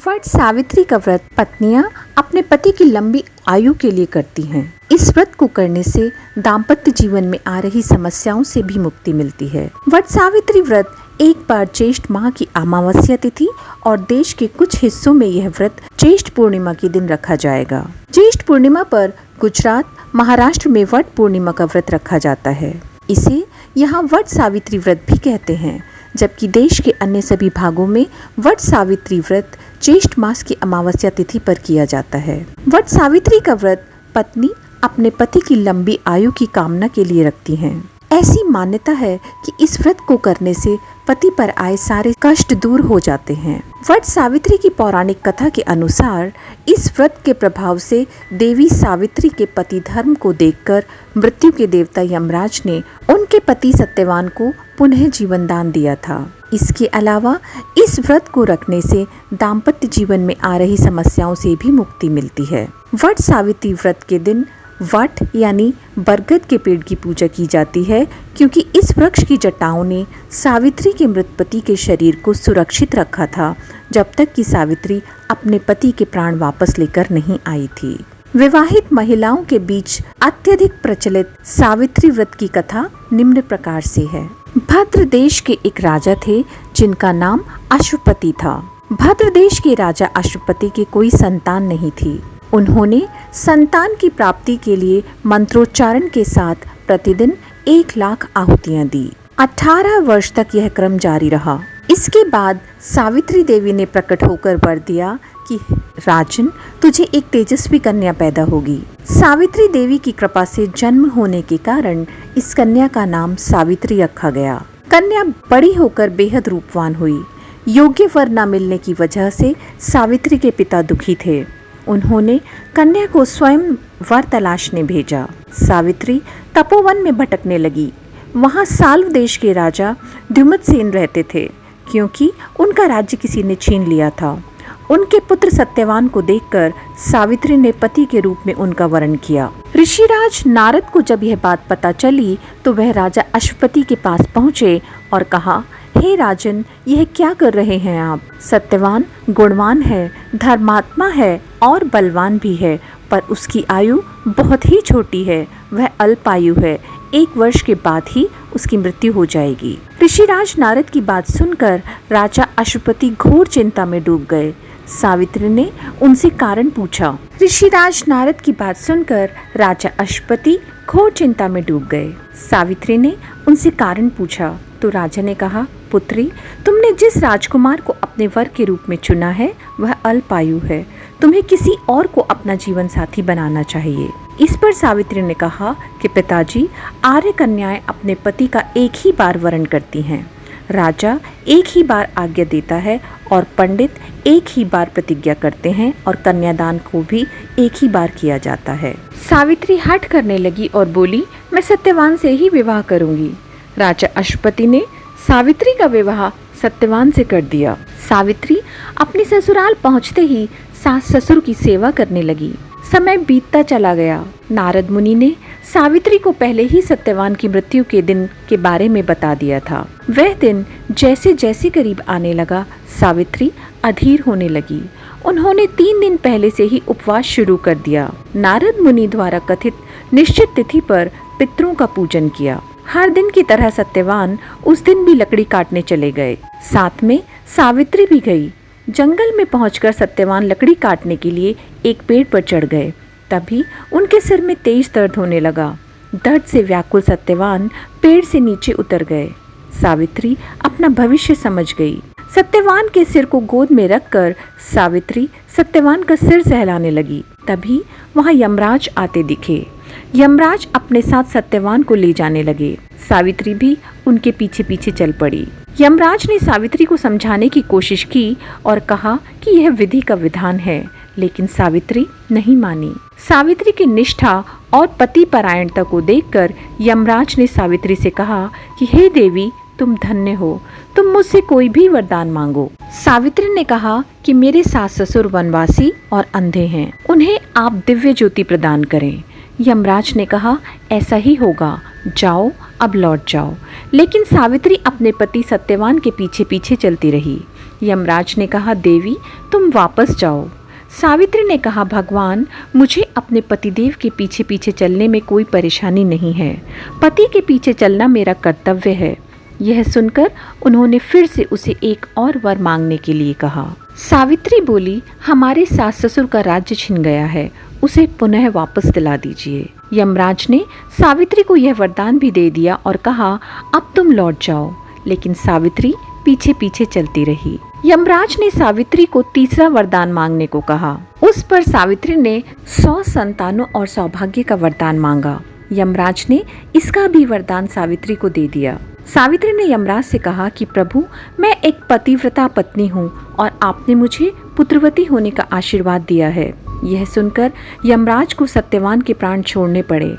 वट सावित्री का व्रत पत्नियां अपने पति की लंबी आयु के लिए करती हैं। इस व्रत को करने से दाम्पत्य जीवन में आ रही समस्याओं से भी मुक्ति मिलती है। वट सावित्री व्रत एक बार ज्येष्ठ माह की अमावस्या तिथि और देश के कुछ हिस्सों में यह व्रत ज्येष्ठ पूर्णिमा के दिन रखा जाएगा। ज्येष्ठ पूर्णिमा पर गुजरात, महाराष्ट्र में वट पूर्णिमा का व्रत रखा जाता है। इसे यहाँ वट सावित्री व्रत भी कहते हैं, जबकि देश के अन्य सभी भागों में वट सावित्री व्रत ज्येष्ठ मास की अमावस्या तिथि पर किया जाता है। वट सावित्री का व्रत पत्नी अपने पति की लंबी आयु की कामना के लिए रखती हैं। ऐसी मान्यता है कि इस व्रत को करने से पति पर आए सारे कष्ट दूर हो जाते हैं। वट सावित्री की पौराणिक कथा के अनुसार इस व्रत के प्रभाव से देवी सावित्री के पति धर्म को देखकर मृत्यु के देवता यमराज ने उनके पति सत्यवान को पुनः जीवन दान दिया था। इसके अलावा इस व्रत को रखने से दाम्पत्य जीवन में आ रही समस्याओं से भी मुक्ति मिलती है। वट सावित्री व्रत के दिन वट यानी बरगद के पेड़ की पूजा की जाती है, क्योंकि इस वृक्ष की जटाओं ने सावित्री के मृत पति के शरीर को सुरक्षित रखा था, जब तक कि सावित्री अपने पति के प्राण वापस लेकर नहीं आई थी। विवाहित महिलाओं के बीच अत्यधिक प्रचलित सावित्री व्रत की कथा निम्न प्रकार से है। भद्र देश के एक राजा थे जिनका नाम अश्वपति था। भद्र देश के राजा अश्वपति के कोई संतान नहीं थी। उन्होंने संतान की प्राप्ति के लिए मंत्रोच्चारण के साथ प्रतिदिन 1,00,000 आहुतियां दी। 18 वर्ष तक यह क्रम जारी रहा। इसके बाद सावित्री देवी ने प्रकट होकर वर दिया कि राजन, तुझे एक तेजस्वी कन्या पैदा होगी। सावित्री देवी की कृपा से जन्म होने के कारण इस कन्या का नाम सावित्री रखा गया। कन्या बड़ी होकर बेहद रूपवान हुई। योग्य वर न मिलने की वजह से सावित्री के पिता दुखी थे। उन्होंने कन्या को स्वयं वर तलाशने भेजा। सावित्री तपोवन में भटकने लगी। वहां साल्व देश के राजा द्युमतसेन रहते थे, क्योंकि उनका राज्य किसी ने छीन लिया था। उनके पुत्र सत्यवान को देखकर सावित्री ने पति के रूप में उनका वरण किया। ऋषिराज नारद को जब यह बात पता चली तो वह राजा अश्वपति के पास पहुंचे और कहा, हे राजन, यह क्या कर रहे हैं आप? सत्यवान गुणवान है, धर्मात्मा है और बलवान भी है, पर उसकी आयु बहुत ही छोटी है। वह अल्पायु है। 1 वर्ष के बाद ही उसकी मृत्यु हो जाएगी। ऋषिराज नारद की बात सुनकर राजा अश्वपति घोर चिंता में डूब गए। सावित्री ने उनसे कारण पूछा। ऋषिराज नारद की बात सुनकर राजा अश्वपति घोर चिंता में डूब गए। सावित्री ने उनसे कारण पूछा तो राजा ने कहा, पुत्री, तुमने जिस राजकुमार को अपने वर के रूप में चुना है वह अल्पायु है। तुम्हें किसी और को अपना जीवन साथी बनाना चाहिए। इस पर सावित्री ने कहा कि पिताजी, आर्य कन्याएं अपने पति का एक ही बार वरण करती हैं। राजा एक ही बार आज्ञा देता है और पंडित एक ही बार प्रतिज्ञा करते हैं और कन्यादान को भी एक ही बार किया जाता है। सावित्री हठ करने लगी और बोली, मैं सत्यवान से ही विवाह करूंगी। राजा अश्वपति ने सावित्री का विवाह सत्यवान से कर दिया। सावित्री अपने ससुराल पहुंचते ही सास ससुर की सेवा करने लगी। समय बीतता चला गया। नारद मुनि ने सावित्री को पहले ही सत्यवान की मृत्यु के दिन के बारे में बता दिया था। वह दिन जैसे जैसे करीब आने लगा, सावित्री अधीर होने लगी। उन्होंने 3 दिन पहले से ही उपवास शुरू कर दिया। नारद मुनि द्वारा कथित निश्चित तिथि पर पितरों का पूजन किया। हर दिन की तरह सत्यवान उस दिन भी लकड़ी काटने चले गए। साथ में सावित्री भी गई। जंगल में पहुंचकर सत्यवान लकड़ी काटने के लिए एक पेड़ पर चढ़ गए। तभी उनके सिर में तेज दर्द होने लगा। दर्द से व्याकुल सत्यवान पेड़ से नीचे उतर गए। सावित्री अपना भविष्य समझ गई। सत्यवान के सिर को गोद में रखकर सावित्री सत्यवान का सिर सहलाने लगी। तभी वहां यमराज आते दिखे। यमराज अपने साथ सत्यवान को ले जाने लगे। सावित्री भी उनके पीछे पीछे चल पड़ी। यमराज ने सावित्री को समझाने की कोशिश की और कहा कि यह विधि का विधान है, लेकिन सावित्री नहीं मानी। सावित्री की निष्ठा और पति परायणता को देखकर यमराज ने सावित्री से कहा कि हे देवी, तुम धन्य हो, तुम मुझसे कोई भी वरदान मांगो। सावित्री ने कहा कि मेरे सास ससुर वनवासी और अंधे हैं, उन्हें आप दिव्य ज्योति प्रदान करें। यमराज ने कहा, ऐसा ही होगा, जाओ, अब लौट जाओ। लेकिन सावित्री अपने पति सत्यवान के पीछे पीछे चलती रही। यमराज ने कहा, देवी तुम वापस जाओ। सावित्री ने कहा, भगवान मुझे अपने पतिदेव के पीछे पीछे चलने में कोई परेशानी नहीं है, पति के पीछे चलना मेरा कर्तव्य है। यह सुनकर उन्होंने फिर से उसे एक और वर मांगने के लिए कहा। सावित्री बोली, हमारे सास ससुर का राज्य छिन गया है, उसे पुनः वापस दिला दीजिए। यमराज ने सावित्री को यह वरदान भी दे दिया और कहा, अब तुम लौट जाओ। लेकिन सावित्री पीछे पीछे चलती रही। यमराज ने सावित्री को तीसरा वरदान मांगने को कहा। उस पर सावित्री ने 100 संतानों और सौभाग्य का वरदान मांगा। यमराज ने इसका भी वरदान सावित्री को दे दिया। सावित्री ने यमराज से कहा कि प्रभु, मैं एक पतिव्रता पत्नी हूँ और आपने मुझे पुत्रवती होने का आशीर्वाद दिया है। यह सुनकर यमराज को सत्यवान के प्राण छोड़ने पड़े।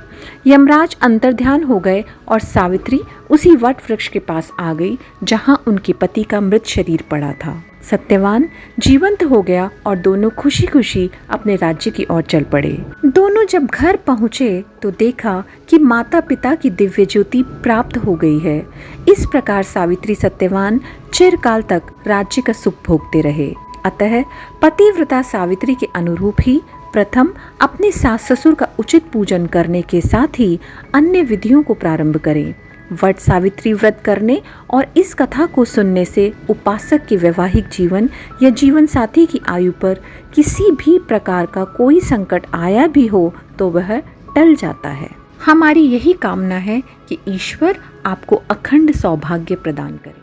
यमराज अंतर्ध्यान हो गए और सावित्री उसी वट वृक्ष के पास आ गई जहाँ उनके पति का मृत शरीर पड़ा था। सत्यवान जीवंत हो गया और दोनों खुशी खुशी अपने राज्य की ओर चल पड़े। दोनों जब घर पहुँचे तो देखा कि माता पिता की दिव्य ज्योति प्राप्त हो गई है। इस प्रकार सावित्री सत्यवान चिरकाल तक राज्य का सुख भोगते रहे। अतः पतिव्रता सावित्री के अनुरूप ही प्रथम अपने सास ससुर का उचित पूजन करने के साथ ही अन्य विधियों को प्रारंभ करें। वट सावित्री व्रत करने और इस कथा को सुनने से उपासक के वैवाहिक जीवन या जीवन साथी की आयु पर किसी भी प्रकार का कोई संकट आया भी हो तो वह टल जाता है। हमारी यही कामना है कि ईश्वर आपको अखंड सौभाग्य प्रदान करे।